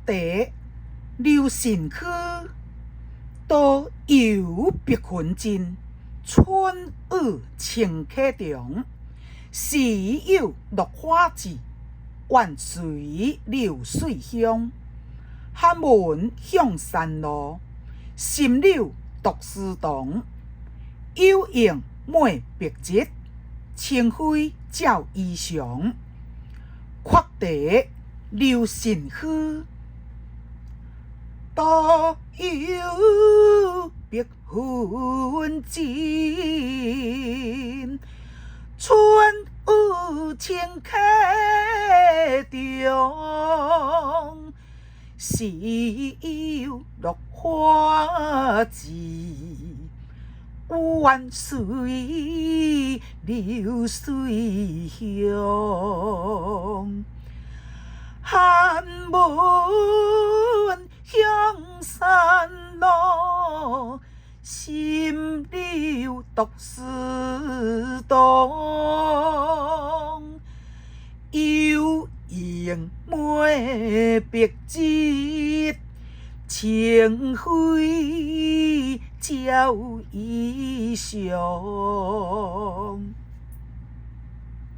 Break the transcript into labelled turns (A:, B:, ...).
A: 地留神去，都有别群进，春雨清客中。时有落花枝，万水流水乡。汉门向山路，新柳读书堂。有应每别节，清辉照衣裳。阔地留神去，都有别群进。春雨清客中，时有落花枝，万水流水乡。汉门向山路，新柳读书堂。有应每别节，清辉照衣裳。